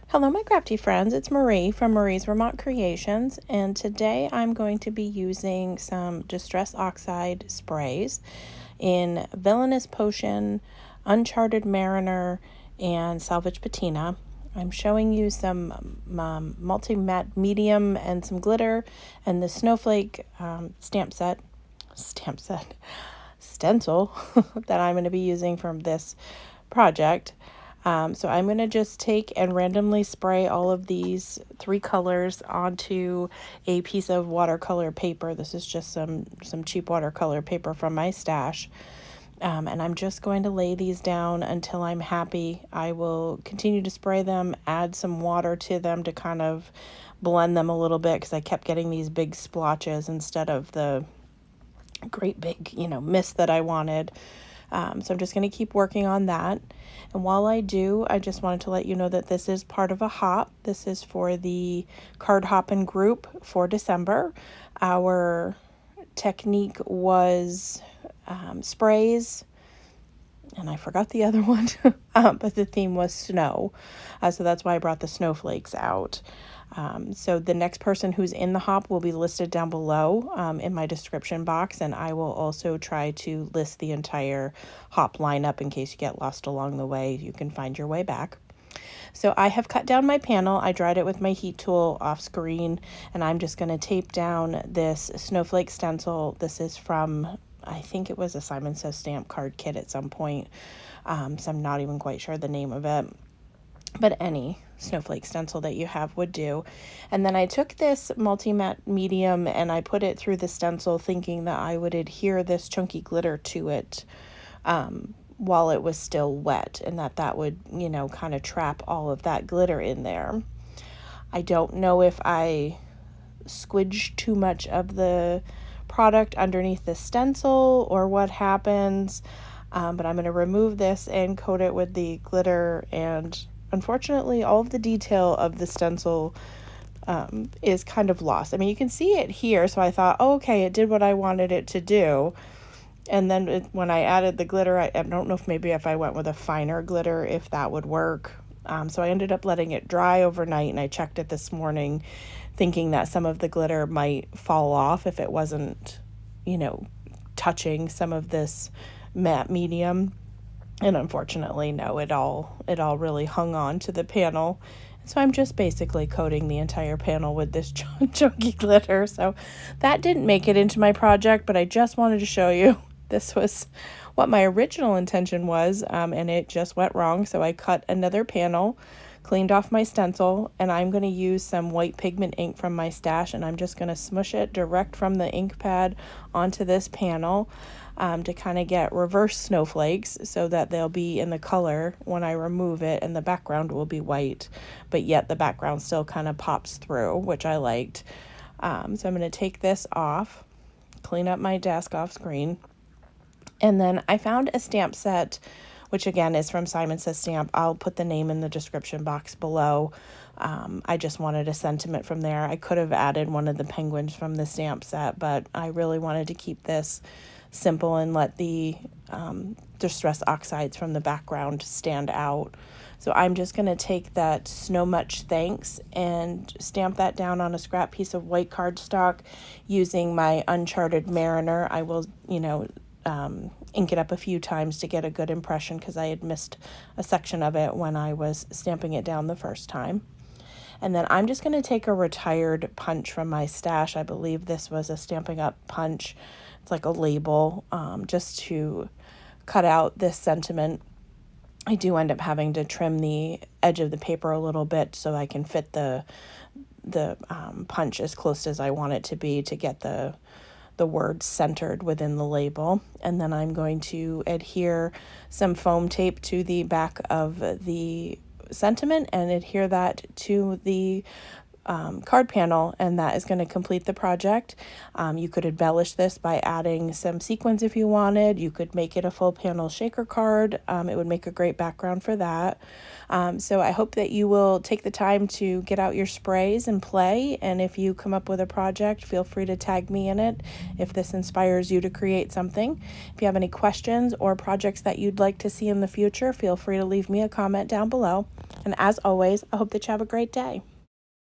Hello, my crafty friends. It's Marie from Marie's Vermont Creations, and today I'm going to be using some Distress Oxide sprays in Villainous Potion, Uncharted Mariner, and Salvage Patina. I'm showing you some multi-matte medium and some glitter, and the Snowflake stencil that I'm going to be using from this project. So I'm going to just take and randomly spray all of these three colors onto a piece of watercolor paper. This is just some cheap watercolor paper from my stash. And I'm just going to lay these down until I'm happy. I will continue to spray them, add some water to them to kind of blend them a little bit because I kept getting these big splotches instead of the great big, mist that I wanted. So I'm just going to keep working on that. And while I do, I just wanted to let you know that this is part of a hop. This is for the card Hoppin group for December. Our technique was sprays, and I forgot the other one, but the theme was snow. So that's why I brought the snowflakes out. So the next person who's in the hop will be listed down below in my description box, and I will also try to list the entire hop lineup in case you get lost along the way. You can find your way back. So I have cut down my panel. I dried it with my heat tool off screen, and I'm just going to tape down this snowflake stencil. This is from, I think it was a Simon Says stamp card kit at some point, so I'm not even quite sure the name of it. But any snowflake stencil that you have would do. And then I took this multi-matte medium and I put it through the stencil thinking that I would adhere this chunky glitter to it while it was still wet, and that would, kind of trap all of that glitter in there. I don't know if I squidged too much of the product underneath the stencil or what happens, but I'm going to remove this and coat it with the glitter, and unfortunately, all of the detail of the stencil is kind of lost. I mean, you can see it here, so I thought, oh, okay, it did what I wanted it to do. And then when I added the glitter, I don't know if I went with a finer glitter, if that would work. So I ended up letting it dry overnight, and I checked it this morning, thinking that some of the glitter might fall off if it wasn't, touching some of this matte medium. And unfortunately, no, it all really hung on to the panel. So I'm just basically coating the entire panel with this chunky glitter. So that didn't make it into my project, but I just wanted to show you this was what my original intention was, and it just went wrong. So I cut another panel, cleaned off my stencil, and I'm going to use some white pigment ink from my stash, and I'm just going to smush it direct from the ink pad onto this panel. To kind of get reverse snowflakes so that they'll be in the color when I remove it, and the background will be white, but yet the background still kind of pops through, which I liked. So I'm going to take this off, clean up my desk off screen, and then I found a stamp set, which again is from Simon Says Stamp. I'll put the name in the description box below. I just wanted a sentiment from there. I could have added one of the penguins from the stamp set, but I really wanted to keep this simple and let the Distress Oxides from the background stand out. So I'm just going to take that Snow Much Thanks and stamp that down on a scrap piece of white cardstock using my Uncharted Mariner. I will, ink it up a few times to get a good impression because I had missed a section of it when I was stamping it down the first time. And then I'm just going to take a retired punch from my stash. I believe this was a Stampin' Up punch. It's like a label, just to cut out this sentiment. I do end up having to trim the edge of the paper a little bit so I can fit the punch as close as I want it to be to get the words centered within the label. And then I'm going to adhere some foam tape to the back of the sentiment and adhere that to the card panel, and that is going to complete the project. You could embellish this by adding some sequins if you wanted. You could make it a full panel shaker card. It would make a great background for that. So I hope that you will take the time to get out your sprays and play, and if you come up with a project, feel free to tag me in it if this inspires you to create something. If you have any questions or projects that you'd like to see in the future, feel free to leave me a comment down below. And as always, I hope that you have a great day.